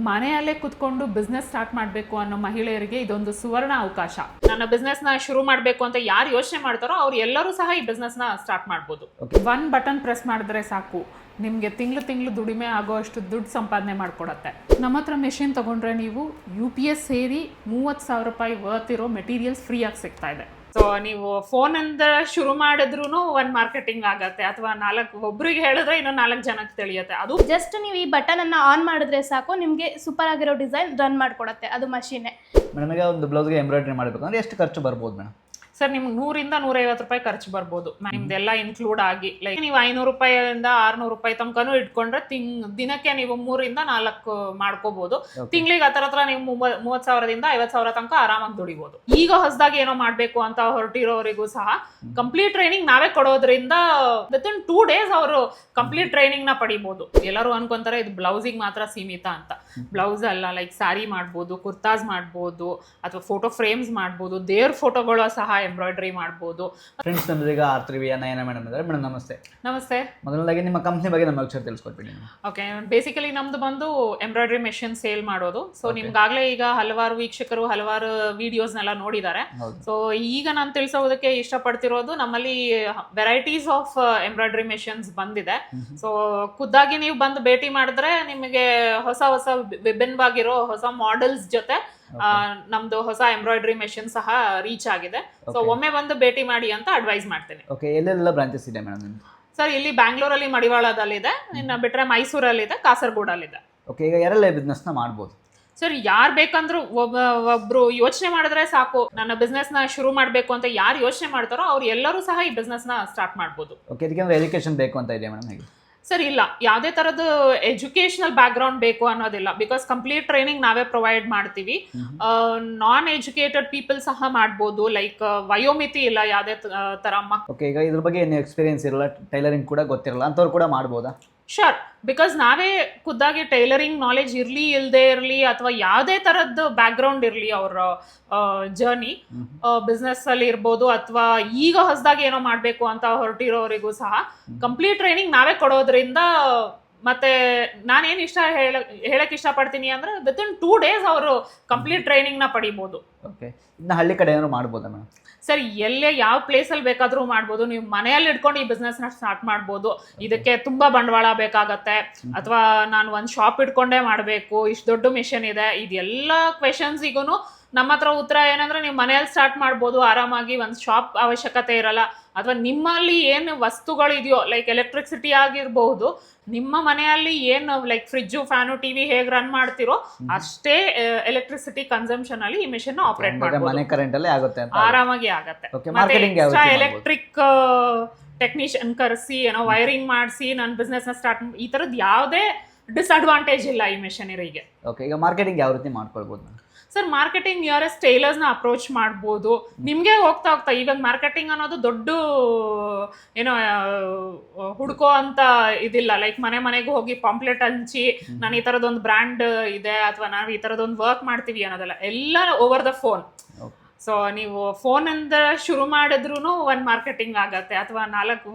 ಮನೆಯಲ್ಲೇ ಕುತ್ಕೊಂಡು business start ಮಾಡಬೇಕು ಅನ್ನೋ ಮಹಿಳೆಯರಿಗೆ ಇದೊಂದು ಸುವರ್ಣ ಅವಕಾಶ. ನನ್ನ ಬಿಸ್ನೆಸ್ ನ ಶುರು ಮಾಡಬೇಕು ಅಂತ ಯಾರು ಯೋಚನೆ ಮಾಡ್ತಾರೋ ಅವ್ರು ಎಲ್ಲರೂ ಸಹ ಈ ಬಿಸ್ನೆಸ್ ನ ಸ್ಟಾರ್ಟ್ ಮಾಡ್ಬೋದು. ಒನ್ ಬಟನ್ ಪ್ರೆಸ್ ಮಾಡಿದ್ರೆ ಸಾಕು, ನಿಮಗೆ ತಿಂಗಳು ದುಡಿಮೆ ಆಗೋ ಅಷ್ಟು ದುಡ್ಡು ಸಂಪಾದನೆ ಮಾಡ್ಕೊಡತ್ತೆ. ನಮ್ಮ ಹತ್ರ ಮೆಷಿನ್ ತಗೊಂಡ್ರೆ ನೀವು UPS ಸೇರಿ 30,000 ರೂಪಾಯಿ ವರ್ತ್ ಇರೋ ಮೆಟೀರಿಯಲ್ಸ್ ಫ್ರೀ ಆಗಿ ಸಿಗ್ತಾ ಇದೆ. ಸೊ ನೀವು ಫೋನ್ ಇಂದ ಶುರು ಮಾಡಿದ್ರು ಒಂದು ಮಾರ್ಕೆಟಿಂಗ್ ಆಗತ್ತೆ, ಅಥವಾ ಒಬ್ರಿಗೆ ಹೇಳಿದ್ರೆ ಇನ್ನೂ 4 ಜನಕ್ಕೆ ತಿಳಿಯುತ್ತೆ. ಅದು ಜಸ್ಟ್ ನೀವು ಈ ಬಟನ್ ಅನ್ನ ಆನ್ ಮಾಡಿದ್ರೆ ಸಾಕು, ನಿಮಗೆ ಸೂಪರ್ ಆಗಿರೋ ಡಿಸೈನ್ ರನ್ ಮಾಡ್ಕೊಡತ್ತೆ, ಅದು ಮಷೀನೇ. ಮೇಡಮ್, ಒಂದು ಬ್ಲೌಸ್ಗೆ ಎಂಬ್ರಾಯ್ಡ್ರಿ ಮಾಡಬೇಕು ಅಂದ್ರೆ ಎಷ್ಟು ಖರ್ಚು ಬರ್ಬೋದು ಮೇಡಮ್? ಸರ್, ನಿಮ್ಗೆ 100 ಇಂದ 150 ರೂಪಾಯಿ ಖರ್ಚು ಬರ್ಬೋದು. ನಿಮ್ದೆಲ್ಲ ಇನ್ಕ್ಲೂಡ್ ಆಗಿ. ಲೈಕ್ ನೀವು 500 ರೂಪಾಯಿಂದ 600 ರೂಪಾಯಿ ತನಕನೂ ಇಟ್ಕೊಂಡ್ರೆ ದಿನಕ್ಕೆ ನೀವು 3 ಇಂದ 4 ಮಾಡ್ಕೋಬಹುದು. ತಿಂಗಳಿಗೆ ಹತ್ರ ನೀವು 30,000ದಿಂದ 50,000 ತನಕ ಆರಾಮಾಗಿ ದುಡಿಬಹುದು. ಈಗ ಹೊಸದಾಗಿ ಏನೋ ಮಾಡ್ಬೇಕು ಅಂತ ಹೊರಟಿರೋರಿಗೂ ಸಹ ಕಂಪ್ಲೀಟ್ ಟ್ರೈನಿಂಗ್ ನಾವೇ ಕೊಡೋದ್ರಿಂದ ವಿತಿನ್ 2 days ಅವರು ಕಂಪ್ಲೀಟ್ ಟ್ರೈನಿಂಗ್ ನ ಪಡಿಬಹುದು. ಎಲ್ಲರೂ ಅನ್ಕೊಂತಾರೆ ಇದು ಬ್ಲೌಸಿಗೆ ಮಾತ್ರ ಸೀಮಿತ ಅಂತ. ಬ್ಲೌಸ್ ಅಲ್ಲ, ಲೈಕ್ ಸ್ಯಾರಿ ಮಾಡ್ಬೋದು, ಕುರ್ತಾಸ್ ಮಾಡ್ಬೋದು, ಅಥವಾ ಫೋಟೋ ಫ್ರೇಮ್ಸ್ ಮಾಡ್ಬೋದು, ದೇವ್ರ ಫೋಟೋಗಳು ಸಹ ಎಂಬ್ರಾಯ್ಡ್ರಿ ಮಾಡ್ಬೋದು. ಫ್ರೆಂಡ್ಸ್, ನಮ್ಮದೀಗ ಆರ್ತ್ರಿವಿಯ ನಯನ ಮೇಡಮ್ ಇದ್ದಾರೆ. ಮೇಡಮ್ ನಮಸ್ತೆ. ನಮಸ್ತೆ. ಮೊದಲನೇದಾಗಿ ನಿಮ್ಮ ಕಂಪ್ನಿ ಬಗ್ಗೆ ನಮಗೆ ಅಕ್ಷರ ತಿಳಿಸ್ಕೊಡ್ಬಿಡಿ. ಓಕೆ, ಬೇಸಿಕಲಿ ನಮ್ದು ಬಂದು ಎಂಬ್ರಾಯ್ಡ್ರಿ ಮೆಷಿನ್ ಸೇಲ್ ಮಾಡೋದು. ಸೊ ನಿಮ್ಗಾಗ್ಲೇ ಈಗ ಹಲವಾರು ವೀಕ್ಷಕರು ಹಲವಾರು ವಿಡಿಯೋಸ್ನೆಲ್ಲ ನೋಡಿದ್ದಾರೆ. ಸೊ ಈಗ ನಾನು ತಿಳಿಸೋದಕ್ಕೆ ಇಷ್ಟಪಡ್ತಿರೋದು, ನಮ್ಮಲ್ಲಿ ವೆರೈಟೀಸ್ ಆಫ್ ಎಂಬ್ರಾಯ್ಡ್ರಿ ಮೆಷಿನ್ಸ್ ಬಂದಿದೆ. ಸೊ ಖುದ್ದಾಗಿ ನೀವು ಬಂದು ಭೇಟಿ ಮಾಡಿದ್ರೆ ನಿಮಗೆ ಹೊಸ ವಿಭಿನ್ನವಾಗಿರೋ ಹೊಸ ಮಾಡೆಲ್ಸ್ ಜೊತೆ ನಮ್ದು ಹೊಸ ಎಂಬ್ರಾಯ್ಡ್ರಿ ಮೆಷಿನ್ ಸಹ ರೀಚ್ ಆಗಿದೆ. ಸೊ ಒಮ್ಮೆ ಬಂದು ಭೇಟಿ ಮಾಡಿ ಅಂತ ಅಡ್ವೈಸ್ ಮಾಡ್ತೀನಿ. ಓಕೆ, ಎಲ್ಲೆಲ್ಲ ಬ್ರಾಂಚಸ್ ಇದೆ ಮೇಡಮ್? ಸರ್, ಇಲ್ಲಿ ಬ್ಯಾಂಗ್ಳೂರಲ್ಲಿ ಮಡಿವಾಳದಲ್ಲಿದೆ, ಇನ್ನು ಬಿಟ್ರೆ ಮೈಸೂರಲ್ಲಿದೆ, ಕಾಸರಗೋಡಲ್ಲಿದೆ. ಓಕೆ, ಈಗ ಯಾರೆಲ್ಲ ಬಿಸ್ನೆಸ್ ನ ಮಾಡ್ಬೋದು? ಸರ್, ಯಾರು ಬೇಕಂದ್ರೂ ಒಬ್ರು ಯೋಚನೆ ಮಾಡಿದ್ರೆ ಸಾಕು, ನನ್ನ ಬಿಸ್ನೆಸ್ ನ ಶುರು ಮಾಡಬೇಕು ಅಂತ ಯಾರು ಯೋಚನೆ ಮಾಡ್ತಾರೋ ಅವ್ರು ಎಲ್ಲರೂ ಸಹ ಈ ಬಿಸ್ನೆಸ್ ನ ಸ್ಟಾರ್ಟ್ ಮಾಡ್ಬೋದು. ಓಕೆ, ಇದಕ್ಕೆ ಎಜುಕೇಶನ್ ಬೇಕು ಅಂತ ಇದೆಯಾ ಮೇಡಮ್? ಹೇಗೆ? ಸರ್, ಇಲ್ಲ, ಯಾವುದೇ ತರದ್ದು ಎಜುಕೇಶನಲ್ ಬ್ಯಾಕ್ ಗ್ರೌಂಡ್ ಬೇಕು ಅನ್ನೋದಿಲ್ಲ. ಬಿಕಾಸ್ ಕಂಪ್ಲೀಟ್ ಟ್ರೈನಿಂಗ್ ನಾವೇ ಪ್ರೊವೈಡ್ ಮಾಡ್ತೀವಿ. ನಾನ್ ಎಜುಕೇಟೆಡ್ ಪೀಪಲ್ ಸಹ ಮಾಡ್ಬೋದು. ಲೈಕ್ ವಯೋಮಿತಿ ಇಲ್ಲ ಯಾವುದೇ ತರ. ಓಕೆ, ಈಗ ಇದ್ರ ಬಗ್ಗೆ ಏನು ಎಕ್ಸ್ಪೀರಿಯನ್ಸ್ ಇರಲ್ಲ, ಟೈಲರಿಂಗ್ ಕೂಡ ಗೊತ್ತಿರಲ್ಲ ಅಂತವ್ರು ಕೂಡ ಮಾಡ್ಬೋದಾ? ಶೋರ್, ಬಿಕಾಸ್ ನಾವೇ ಖುದ್ದಾಗಿ ಟೈಲರಿಂಗ್ ನಾಲೆಜ್ ಇರಲಿ ಇಲ್ಲದೆ ಇರಲಿ, ಅಥವಾ ಯಾವುದೇ ಥರದ್ದು ಬ್ಯಾಕ್ ಗ್ರೌಂಡ್ ಇರಲಿ ಅವರ ಜರ್ನಿ ಬಿಸ್ನೆಸ್ ಅಲ್ಲಿ ಇರ್ಬೋದು, ಅಥವಾ ಈಗ ಹೊಸದಾಗಿ ಏನೋ ಮಾಡಬೇಕು ಅಂತ ಹೊರಟಿರೋರಿಗೂ ಸಹ ಕಂಪ್ಲೀಟ್ ಟ್ರೈನಿಂಗ್ ನಾವೇ ಕೊಡೋದ್ರಿಂದ. ಮತ್ತೆ ನಾನೇನು ಹೇಳಕ್ ಇಷ್ಟಪಡ್ತೀನಿ ಅಂದ್ರೆ ವಿತಿನ್ 2 days ಅವರು ಕಂಪ್ಲೀಟ್ ಟ್ರೈನಿಂಗ್ ನ ಪಡಿಬಹುದು. ಓಕೆ, ಇದನ್ನ ಹಳ್ಳಿ ಕಡೆ ಏನಾದ್ರು ಮಾಡ್ಬೋದಾ ಮೇಡಮ್? ಸರ್, ಎಲ್ಲೇ ಯಾವ ಪ್ಲೇಸಲ್ಲಿ ಬೇಕಾದರೂ ಮಾಡ್ಬೋದು. ನೀವು ಮನೆಯಲ್ಲಿ ಇಟ್ಕೊಂಡು ಈ ಬಿಸ್ನೆಸ್ನ ಸ್ಟಾರ್ಟ್ ಮಾಡ್ಬೋದು. ಇದಕ್ಕೆ ತುಂಬ ಬಂಡವಾಳ ಬೇಕಾಗತ್ತೆ, ಅಥವಾ ನಾನು ಒಂದು ಶಾಪ್ ಇಟ್ಕೊಂಡೇ ಮಾಡಬೇಕು, ಇಷ್ಟು ದೊಡ್ಡ ಮಿಷನ್ ಇದೆ, ಇದೆಲ್ಲ ಕ್ವೆಶನ್ಸಿಗೂ ನಮ್ಮ ಹತ್ರ ಉತ್ತರ ಏನಂದ್ರೆ, ನೀವು ಮನೆಯಲ್ಲಿ ಸ್ಟಾರ್ಟ್ ಮಾಡ್ಬೋದು ಆರಾಮಾಗಿ. ಒಂದು ಶಾಪ್ ಅವಶ್ಯಕತೆ ಇರಲ್ಲ. ಅಥವಾ ನಿಮ್ಮಲ್ಲಿ ಏನು ವಸ್ತುಗಳಿದೆಯೋ, ಲೈಕ್ ಎಲೆಕ್ಟ್ರಿಸಿಟಿ ಆಗಿರ್ಬಹುದು, ನಿಮ್ಮ ಮನೆಯಲ್ಲಿ ಏನು ಲೈಕ್ ಫ್ರಿಜ್ಜು, ಫ್ಯಾನು, ಟಿವಿ ಹೇಗೆ ರನ್ ಮಾಡ್ತಿರೋ ಅಷ್ಟೇ ಎಲೆಕ್ಟ್ರಿಸಿಟಿ ಕನ್ಸಂಪ್ಷನ್ ಅಲ್ಲಿ ಈ ಮಿಷನ್ ಆಪರೇಟ್ ಮಾಡ್ಬೋದು. ಮನೆ ಕರೆಂಟ್ ಅಲ್ಲೇ ಆಗುತ್ತೆ ಅಂತ ಆರಾಮಾಗಿ ಆಗುತ್ತೆ. ಎಲೆಕ್ಟ್ರಿಕ್ ಟೆಕ್ನಿಷಿಯನ್ ಕರೆಸಿ ಏನೋ ವೈರಿಂಗ್ ಮಾಡಿಸಿ ನನ್ನ ಬಿಸ್ನೆಸ್ ನ ಸ್ಟಾರ್ಟ್, ಈ ತರದ್ ಯಾವುದೇ ಡಿಸ್ಅಡ್ವಾಂಟೇಜ್ ಇಲ್ಲ ಈ ಮೆಷಿನರಿಗೆ. ಓಕೆ, ಈಗ ಮಾರ್ಕೆಟಿಂಗ್ ಯಾವ ರೀತಿ ಮಾಡ್ಕೊಳ್ಬೋದು? ಸರ್, ಮಾರ್ಕೆಟಿಂಗ್ ನಿಯರೆಸ್ಟ್ ಟೈಲರ್ಸ್ನ ಅಪ್ರೋಚ್ ಮಾಡ್ಬೋದು. ನಿಮಗೆ ಹೋಗ್ತಾ ಇವಾಗ ಮಾರ್ಕೆಟಿಂಗ್ ಅನ್ನೋದು ದೊಡ್ಡ ಏನೋ ಹುಡ್ಕೋ ಅಂತ ಇದಿಲ್ಲ. ಲೈಕ್ ಮನೆಗೂ ಹೋಗಿ ಪಾಂಪ್ಲೆಟ್ ಹಂಚಿ ನಾನು ಈ ಥರದೊಂದು ಬ್ರ್ಯಾಂಡ್ ಇದೆ, ಅಥವಾ ನಾವು ಈ ಥರದೊಂದು ವರ್ಕ್ ಮಾಡ್ತೀವಿ ಅನ್ನೋದಲ್ಲ, ಎಲ್ಲ ಓವರ್ ದ ಫೋನ್. ಸೊ ನೀವು ಫೋನ್ ಇಂದ ಶುರು ಮಾಡಿದ್ರು ಒಂದು ಮಾರ್ಕೆಟಿಂಗ್ ಆಗತ್ತೆ, ಅಥವಾ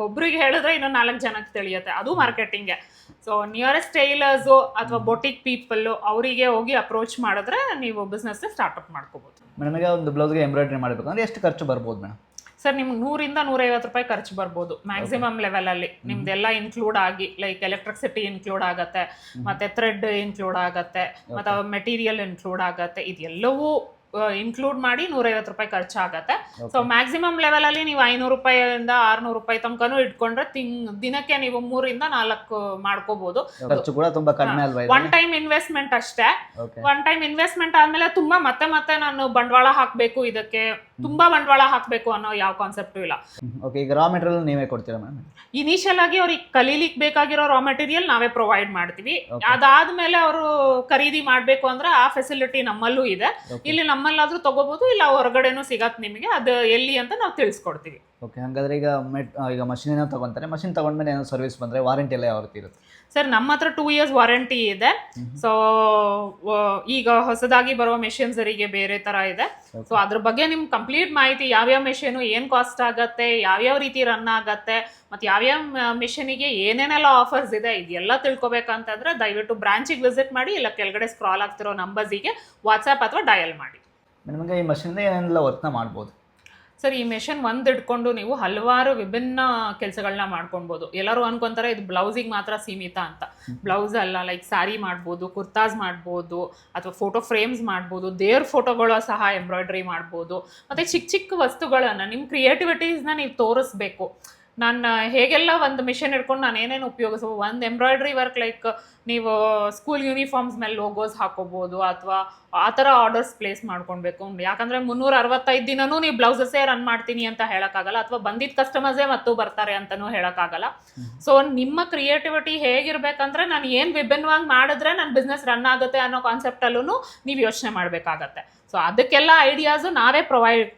ಒಬ್ರಿಗೆ ಹೇಳಿದ್ರೆ ಇನ್ನೂ 4 ಜನಕ್ಕೆ ತಿಳಿಯುತ್ತೆ, ಅದು ಮಾರ್ಕೆಟಿಂಗ್ಗೆ. ಸೊ ನಿಯರೆಸ್ಟ್ ಟೈಲರ್ಸು ಅಥವಾ ಬೊಟಿಕ್ ಪೀಪಲ್ ಅವರಿಗೆ ಹೋಗಿ ಅಪ್ರೋಚ್ ಮಾಡಿದ್ರೆ ನೀವು ಬಿಸ್ನೆಸ್ ಸ್ಟಾರ್ಟ್ಅಪ್ ಮಾಡ್ಕೋಬಹುದು. ಮೇಡಮ್, ಈಗ ಒಂದು ಬ್ಲೌಸ್ಗೆ ಎಂಬ್ರಾಯ್ಡ್ರಿ ಮಾಡಬೇಕು ಅಂದ್ರೆ ಎಷ್ಟು ಖರ್ಚು ಬರ್ಬೋದು ಮೇಡಮ್? ಸರ್, ನಿಮ್ಗೆ 100 ಇಂದ 150 ರೂಪಾಯಿ ಖರ್ಚು ಬರ್ಬೋದು ಮ್ಯಾಕ್ಸಿಮಮ್ ಲೆವೆಲ್ ಅಲ್ಲಿ. ನಿಮ್ದೆಲ್ಲ ಇನ್ಕ್ಲೂಡ್ ಆಗಿ, ಲೈಕ್ ಎಲೆಕ್ಟ್ರಿಸಿಟಿ ಇನ್ಕ್ಲೂಡ್ ಆಗತ್ತೆ, ಮತ್ತೆ ಥ್ರೆಡ್ ಇನ್ಕ್ಲೂಡ್ ಆಗತ್ತೆ, ಮತ್ತೆ ಮೆಟೀರಿಯಲ್ ಇನ್ಕ್ಲೂಡ್ ಆಗತ್ತೆ. ಇದೆಲ್ಲವೂ ಇನ್ಕ್ಲೂಡ್ ಮಾಡಿ 150 ರೂಪಾಯಿ ಖರ್ಚಾಗತ್ತೆ. ಸೊ ಮ್ಯಾಕ್ಸಿಮಮ್ ಲೆವೆಲ್ ಅಲ್ಲಿ ನೀವು 500 ರೂಪಾಯಿಂದ 600 ರೂಪಾಯಿ ತನಕನೂ ಇಟ್ಕೊಂಡ್ರೆ ದಿನಕ್ಕೆ ನೀವು 3 ಇಂದ 4 ಮಾಡ್ಕೋಬಹುದು. ಖರ್ಚು ಕೂಡ ತುಂಬಾ ಕಡಿಮೆ ಅಲ್ವಾ? ಒನ್ ಟೈಮ್ ಇನ್ವೆಸ್ಟ್ಮೆಂಟ್ ಅಷ್ಟೇ. ಒನ್ ಟೈಮ್ ಇನ್ವೆಸ್ಟ್ಮೆಂಟ್ ಆದ್ಮೇಲೆ ತುಂಬಾ ಮತ್ತೆ ನಾನು ಬಂಡವಾಳ ಹಾಕ್ಬೇಕು, ಇದಕ್ಕೆ ತುಂಬಾ ಬಂಡವಾಳ ಹಾಕ್ಬೇಕು ಅನ್ನೋ ಯಾವ ಕಾನ್ಸೆಪ್ಟು ಇಲ್ಲ. ಓಕೆ, ಈಗ ರಾ ಮೆಟೀರಿಯಲ್ ನೀವೇ ಕೊಡ್ತೀರಾ ಮ್ಯಾಮ್? ಇನಿಷಿಯಲ್ ಆಗಿ ಅವ್ರಿಗೆ ಕಲೀಲಿಕ್ಕೆ ಬೇಕಾಗಿರೋ ರಾ ಮೆಟೀರಿಯಲ್ ನಾವೇ ಪ್ರೊವೈಡ್ ಮಾಡ್ತೀವಿ. ಅದಾದ್ಮೇಲೆ ಅವರು ಖರೀದಿ ಮಾಡ್ಬೇಕು ಅಂದ್ರೆ ಆ ಫೆಸಿಲಿಟಿ ನಮ್ಮಲ್ಲೂ ಇದೆ. ಇಲ್ಲಿ ನಮ್ಮಲ್ಲಾದ್ರೂ ತಗೋಬಹುದು, ಇಲ್ಲ ಹೊರಗಡೆನೂ ಸಿಗತ್ತೆ ನಿಮಗೆ. ಅದು ಎಲ್ಲಿ ಅಂತ ನಾವು ತಿಳಿಸ್ಕೊಡ್ತೀವಿ. ಓಕೆ, ಹಾಗಾದರೆ ಈಗ ಮಷಿನ್ ಏನೋ ತೊಗೊತಾರೆ, ಮಷಿನ್ ತೊಗೊಂಡ್ಮೇಲೆ ಏನೋ ಸರ್ವಿಸ್ ಬಂದರೆ ವಾರಂಟಿ ಎಲ್ಲ ಯಾವ ರೀತಿ ಇರುತ್ತೆ? ಸರ್ ನಮ್ಮ ಹತ್ರ 2 years ವಾರಂಟಿ ಇದೆ. ಸೊ ಈಗ ಹೊಸದಾಗಿ ಬರುವ ಮೆಷಿನ್ಸರಿಗೆ ಬೇರೆ ಥರ ಇದೆ. ಸೊ ಅದ್ರ ಬಗ್ಗೆ ನಿಮ್ಗೆ ಕಂಪ್ಲೀಟ್ ಮಾಹಿತಿ, ಯಾವ್ಯಾವ ಮೆಷಿನು ಏನು ಕಾಸ್ಟ್ ಆಗುತ್ತೆ, ಯಾವ್ಯಾವ ರೀತಿ ರನ್ ಆಗುತ್ತೆ, ಮತ್ತು ಯಾವ್ಯಾವ ಮೆಷಿನಿಗೆ ಏನೇನೆಲ್ಲ ಆಫರ್ಸ್ ಇದೆ, ಇದೆಲ್ಲ ತಿಳ್ಕೊಬೇಕಂತಂದ್ರೆ ದಯವಿಟ್ಟು ಬ್ರಾಂಚಿಗೆ ವಿಸಿಟ್ ಮಾಡಿ, ಇಲ್ಲ ಕೆಳಗಡೆ ಸ್ಕ್ರಾಲ್ ಆಗ್ತಿರೋ ನಂಬರ್ಸಿಗೆ ವಾಟ್ಸಪ್ ಅಥವಾ ಡಯಲ್ ಮಾಡಿ. ನಿಮಗೆ ಈ ಮಷಿನಿಂದ ಏನೆಲ್ಲ ವರ್ಕ್ನ ಮಾಡ್ಬೋದು? ಸರ್ ಈ ಮೆಷಿನ್ ಒಂದು ಇಟ್ಕೊಂಡು ನೀವು ಹಲವಾರು ವಿಭಿನ್ನ ಕೆಲಸಗಳನ್ನ ಮಾಡ್ಕೊಳ್ಬೋದು. ಎಲ್ಲರೂ ಅನ್ಕೊಂತಾರೆ ಇದು ಬ್ಲೌಸಿಗೆ ಮಾತ್ರ ಸೀಮಿತ ಅಂತ. ಬ್ಲೌಸ್ ಅಲ್ಲ, ಲೈಕ್ ಸ್ಯಾರಿ ಮಾಡ್ಬೋದು, ಕುರ್ತಾಸ್ ಮಾಡ್ಬೋದು, ಅಥವಾ ಫೋಟೋ ಫ್ರೇಮ್ಸ್ ಮಾಡ್ಬೋದು, ದೇವ್ರ ಫೋಟೋಗಳು ಸಹ ಎಂಬ್ರಾಯ್ಡ್ರಿ ಮಾಡ್ಬೋದು. ಮತ್ತು ಚಿಕ್ಕ ಚಿಕ್ಕ ವಸ್ತುಗಳನ್ನು ನಿಮ್ಮ ಕ್ರಿಯೇಟಿವಿಟೀಸ್ನ ನೀವು ತೋರಿಸ್ಬೇಕು. ನಾನು ಹೇಗೆಲ್ಲ ಒಂದು ಮಿಷನ್ ಹಿಡ್ಕೊಂಡು ನಾನು ಏನೇನು ಉಪಯೋಗಿಸ್ಬೋದು, ಒಂದು ಎಂಬ್ರಾಯ್ಡ್ರಿ ವರ್ಕ್ ಲೈಕ್ ನೀವು ಸ್ಕೂಲ್ ಯೂನಿಫಾರ್ಮ್ಸ್ ಮೇಲೆ ಲೋಗೋಸ್ ಹಾಕೋಬೋದು, ಅಥವಾ ಆ ಥರ ಆರ್ಡರ್ಸ್ ಪ್ಲೇಸ್ ಮಾಡ್ಕೊಳ್ಬೇಕು. ಯಾಕಂದರೆ 365 ದಿನವೂ ನೀವು ಬ್ಲೌಸಸ್ಸೇ ರನ್ ಮಾಡ್ತೀನಿ ಅಂತ ಹೇಳೋಕ್ಕಾಗಲ್ಲ, ಅಥವಾ ಬಂದಿದ್ದ ಕಸ್ಟಮರ್ಸೇ ಮತ್ತು ಬರ್ತಾರೆ ಅಂತಲೂ ಹೇಳೋಕ್ಕಾಗಲ್ಲ. ಸೊ ನಿಮ್ಮ ಕ್ರಿಯೇಟಿವಿಟಿ ಹೇಗಿರ್ಬೇಕಂದ್ರೆ ನಾನು ಏನು ವಿಭಿನ್ನವಾಗಿ ಮಾಡಿದ್ರೆ ನನ್ನ ಬಿಸ್ನೆಸ್ ರನ್ ಆಗುತ್ತೆ ಅನ್ನೋ ಕಾನ್ಸೆಪ್ಟಲ್ಲೂ ನೀವು ಯೋಚನೆ ಮಾಡಬೇಕಾಗತ್ತೆ. ಸೊ ಅದಕ್ಕೆಲ್ಲ ಐಡಿಯಾಸು ನಾವೇ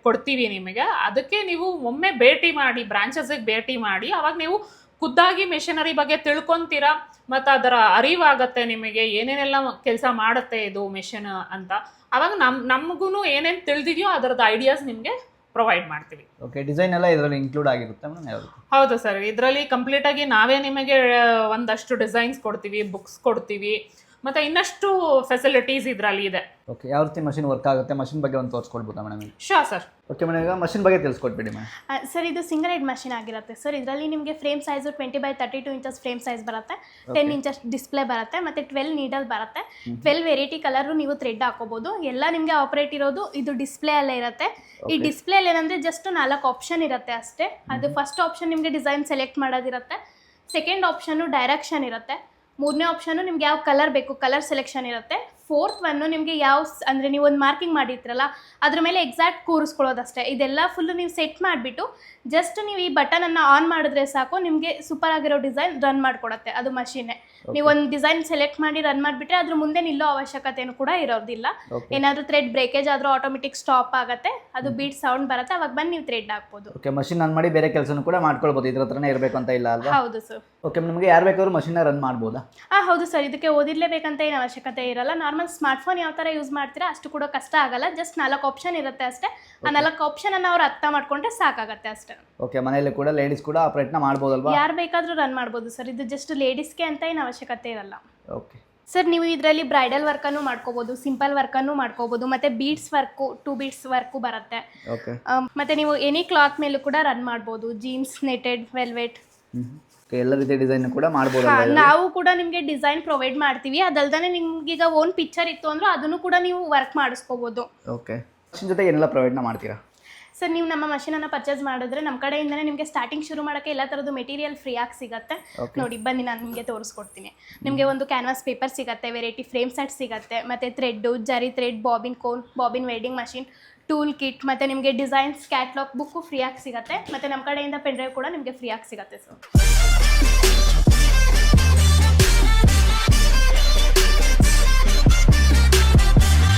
ಕೊಡ್ತೀವಿ ನಿಮಗೆ. ಅದಕ್ಕೆ ನೀವು ಒಮ್ಮೆ ಭೇಟಿ ಮಾಡಿ, ಬ್ರಾಂಚಸ್ಗೆ ಭೇಟಿ ಮಾಡಿ, ಅವಾಗ ನೀವು ಖುದ್ದಾಗಿ ಮೆಷಿನರಿ ಬಗ್ಗೆ ತಿಳ್ಕೊತೀರಾ, ಮತ್ತು ಅದರ ಅರಿವಾಗತ್ತೆ ನಿಮಗೆ ಏನೇನೆಲ್ಲ ಕೆಲಸ ಮಾಡುತ್ತೆ ಇದು ಮೆಷಿನ್ ಅಂತ. ಅವಾಗ ನಮಗೂ ಏನೇನು ತಿಳಿದಿದೆಯೋ ಅದರದ್ದು ಐಡಿಯಾಸ್ ನಿಮಗೆ ಪ್ರೊವೈಡ್ ಮಾಡ್ತೀವಿ. ಓಕೆ, ಡಿಸೈನ್ ಎಲ್ಲ ಇದರಲ್ಲಿ ಇನ್ಕ್ಲೂಡ್ ಆಗಿರುತ್ತೆ ಮೇಡಮ್? ಯಾವುದು? ಹೌದು ಸರ್, ಇದರಲ್ಲಿ ಕಂಪ್ಲೀಟಾಗಿ ನಾವೇ ನಿಮಗೆ ಒಂದಷ್ಟು ಡಿಸೈನ್ಸ್ ಕೊಡ್ತೀವಿ, ಬುಕ್ಸ್ ಕೊಡ್ತೀವಿ, ಮತ್ತು ಇನ್ನಷ್ಟು ಫೆಸಿಲಿಟೀಸ್ ಇದರಲ್ಲಿ ಇದೆ. ಓಕೆ, ಯಾವ ರೀತಿ ಮಷಿನ್ ವರ್ಕ್ ಆಗುತ್ತೆ, ಮಷಿನ್ ಬಗ್ಗೆ ಒಂದು ತೋರಿಸ್ಕೊಡ್ಬೋದಾ madam? Sure sir. Okay madam, ಈಗ ಮಷಿನ್ ಬಗ್ಗೆ ತಿಳಿಸ್ಕೊಟ್ಬಿಡಿ ಮೇಡಮ್. ಸರ್ ಇದು ಸಿಂಗಲ್ ಹೆಡ್ ಮಷಿನ್ ಆಗಿರುತ್ತೆ ಸರ್. ಇದರಲ್ಲಿ ನಿಮಗೆ frame size 20x32 inches frame size ಬರುತ್ತೆ, 10 ಇಂಚಸ್ ಡಿಸ್ಪ್ಲೇ ಬರುತ್ತೆ, ಮತ್ತು 12 ನೀಡಲ್ ಬರುತ್ತೆ. 12 ವೆರೈಟಿ ಕಲರು ನೀವು ಥ್ರೆಡ್ ಹಾಕೋಬೋದು. ಎಲ್ಲ ನಿಮಗೆ ಆಪರೇಟ್ ಇರೋದು ಇದು ಡಿಸ್ಪ್ಲೇ ಅಲ್ಲೇ ಇರುತ್ತೆ. ಈ ಡಿಸ್ಪ್ಲೇಲಿ ಏನಂದರೆ ಜಸ್ಟ್ 4 ಆಪ್ಷನ್ ಇರುತ್ತೆ ಅಷ್ಟೇ. ಅದು ಫಸ್ಟ್ ಆಪ್ಷನ್ ನಿಮಗೆ ಡಿಸೈನ್ ಸೆಲೆಕ್ಟ್ ಮಾಡೋದಿರುತ್ತೆ. ಸೆಕೆಂಡ್ ಆಪ್ಷನ್ನು ಡೈರೆಕ್ಷನ್ ಇರುತ್ತೆ. 3ನೇ ಆಪ್ಷನ್ನು ನಿಮ್ಗೆ ಯಾವ ಕಲರ್ ಬೇಕು, ಕಲರ್ ಸೆಲೆಕ್ಷನ್ ಇರುತ್ತೆ. 4th ಒನ್ನು ನಿಮಗೆ ಯಾವ ಅಂದರೆ ನೀವು ಒಂದು ಮಾರ್ಕಿಂಗ್ ಮಾಡಿರ್ತೀರಲ್ಲ ಅದ್ರ ಮೇಲೆ ಎಕ್ಸಾಕ್ಟ್ ಕೂರಿಸ್ಕೊಳ್ಳೋದಷ್ಟೇ. ಇದೆಲ್ಲ ಫುಲ್ಲು ನೀವು ಸೆಟ್ ಮಾಡಿಬಿಟ್ಟು ಜಸ್ಟ್ ನೀವು ಈ ಬಟನನ್ನು ಆನ್ ಮಾಡಿದ್ರೆ ಸಾಕು, ನಿಮಗೆ ಸೂಪರ್ ಆಗಿರೋ ಡಿಸೈನ್ ರನ್ ಮಾಡಿಕೊಡುತ್ತೆ ಅದು ಮಷೀನೇ. ನೀವು ಒಂದು ಡಿಸೈನ್ ಸೆಲೆಕ್ಟ್ ಮಾಡಿ ರನ್ ಮಾಡಿಬಿಟ್ರೆ ಅದ್ರ ಮುಂದೆ ನಿಲ್ಲೋ ಅವಶ್ಯಕತೆಯೂ ಕೂಡ ಇರೋದಿಲ್ಲ. ಏನಾದರೂ ಥ್ರೆಡ್ ಬ್ರೇಕೇಜ್ ಆದರೂ ಆಟೋಮೆಟಿಕ್ ಸ್ಟಾಪ್ ಆಗುತ್ತೆ, ಅದು ಬೀಟ್ ಸೌಂಡ್ ಬರುತ್ತೆ, ಅವಾಗ ಬಂದು ನೀವು ಥ್ರೆಡ್ ಹಾಕ್ಬೋದು. ಓಕೆ, ಮಷಿನ್ ಆನ್ ಮಾಡಿ ಬೇರೆ ಕೆಲಸನೂ ಕೂಡ ಮಾಡ್ಕೊಳ್ಬೋದು, ಇದ್ರ ಹತ್ರನೇ ಇರಬೇಕು ಅಂತ ಇಲ್ಲ ಅಲ್ವಾ? ಹೌದು ಸರ್. ಓಕೆ, ನಿಮಗೆ ಯಾರು ಬೇಕಾದ್ರೂ ಮಷಿನ್ನ ರನ್ ಮಾಡ್ಬೋದಾ? ಹೌದು ಸರ್, ಇದಕ್ಕೆ ಓದಿರ್ಲೇಬೇಕಂತ ಏನು ಅವಶ್ಯಕತೆ ಇರಲ್ಲ. ನಾರ್ಮಲ್ ಸ್ಮಾರ್ಟ್ಫೋನ್ ಯಾವ ಥರ ಯೂಸ್ ಮಾಡ್ತೀರಾ ಅಷ್ಟು ಕೂಡ ಕಷ್ಟ ಆಗಲ್ಲ. ಜಸ್ಟ್ 4 ಆಪ್ಷನ್ ಇರುತ್ತೆ ಅಷ್ಟೇ. ಆ 4 ಆಪ್ಷನನ್ನು ಅವ್ರು ಅರ್ಥ ಮಾಡ್ಕೊಂಡ್ರೆ ಸಾಕಾಗತ್ತೆ ಅಷ್ಟೇ. ಓಕೆ, ಮನೆಯಲ್ಲಿ ಕೂಡ ಲೇಡೀಸ್ ಕೂಡ ಆಪರೇಟ್ನ ಮಾಡ್ಬೋದಲ್ವಾ? ಯಾರು ಬೇಕಾದರೂ ರನ್ ಮಾಡ್ಬೋದು ಸರ್. ಇದು ಜಸ್ಟ್ ಲೇಡೀಸ್ಗೆ ಅಂತ ಏನು ಅವಶ್ಯಕತೆ ಇರಲ್ಲ. ಓಕೆ ಸರ್, ನೀವು ಇದರಲ್ಲಿ ಬ್ರೈಡಲ್ ವರ್ಕನ್ನು ಮಾಡ್ಕೋಬೋದು, ಸಿಂಪಲ್ ವರ್ಕನ್ನು ಮಾಡ್ಕೋಬೋದು, ಮತ್ತು ಬೀಡ್ಸ್ ವರ್ಕು 2 ಬೀಡ್ಸ್ ವರ್ಕು ಬರುತ್ತೆ. ಓಕೆ, ಮತ್ತು ನೀವು ಎನಿ ಕ್ಲಾತ್ ಮೇಲೂ ಕೂಡ ರನ್ ಮಾಡ್ಬೋದು. ಜೀನ್ಸ್, ನೆಟೆಡ್, ವೆಲ್ವೆಟ್, ಎಲ್ಲ ರೀತಿಯ ಡಿಸೈನ್ ಕೂಡ ಮಾಡ್ಬೋದು. ನಾವು ಕೂಡ ನಿಮಗೆ ಡಿಸೈನ್ ಪ್ರೊವೈಡ್ ಮಾಡ್ತೀವಿ. ಅದಲ್ದೇ ನಿಮ್ಗೀಗ ಓನ್ ಪಿಕ್ಚರ್ ಇತ್ತು ಅಂದ್ರೆ ಅದನ್ನು ಕೂಡ ನೀವು ವರ್ಕ್ ಮಾಡಿಸ್ಕೋಬೋದು. ಓಕೆ, ಮಷಿನ್ ಜೊತೆ ಏನೆಲ್ಲ ಪ್ರೊವೈಡ್ನ ಮಾಡ್ತೀರಾ? ಸರ್, ನೀವು ನಮ್ಮ ಮಷೀನನ್ನು ಪರ್ಚೇಸ್ ಮಾಡಿದ್ರೆ ನಮ್ಮ ಕಡೆಯಿಂದನೇ ನಿಮಗೆ ಸ್ಟಾರ್ಟಿಂಗ್ ಶುರು ಮಾಡೋಕ್ಕೆ ಎಲ್ಲ ಥರದ್ದು ಮೆಟೀರಿಯಲ್ ಫ್ರೀಯಾಗಿ ಸಿಗುತ್ತೆ. ನೋಡಿ ಬನ್ನಿ, ನಾನು ನಿಮಗೆ ತೋರಿಸ್ಕೊಡ್ತೀನಿ. ನಿಮಗೆ ಒಂದು ಕ್ಯಾನ್ವಾಸ್ ಪೇಪರ್ ಸಿಗುತ್ತೆ, ವೆರೈಟಿ ಫ್ರೇಮ್ ಸೆಟ್ ಸಿಗುತ್ತೆ, ಮತ್ತು ಥ್ರೆಡ್ಡು, ಜರಿ thread, bobbin cone, bobbin welding machine, tool kit, ಮತ್ತು ನಿಮಗೆ ಡಿಸೈನ್ಸ್ ಕ್ಯಾಟ್ಲಾಗ್ ಬುಕ್ಕು ಫ್ರೀಯಾಗಿ ಸಿಗುತ್ತೆ. ಮತ್ತು ನಮ್ಮ ಕಡೆಯಿಂದ ಪೆನ್ ಡ್ರೈವ್ ಕೂಡ ನಿಮಗೆ ಫ್ರೀಯಾಗಿ ಸಿಗುತ್ತೆ ಸರ್.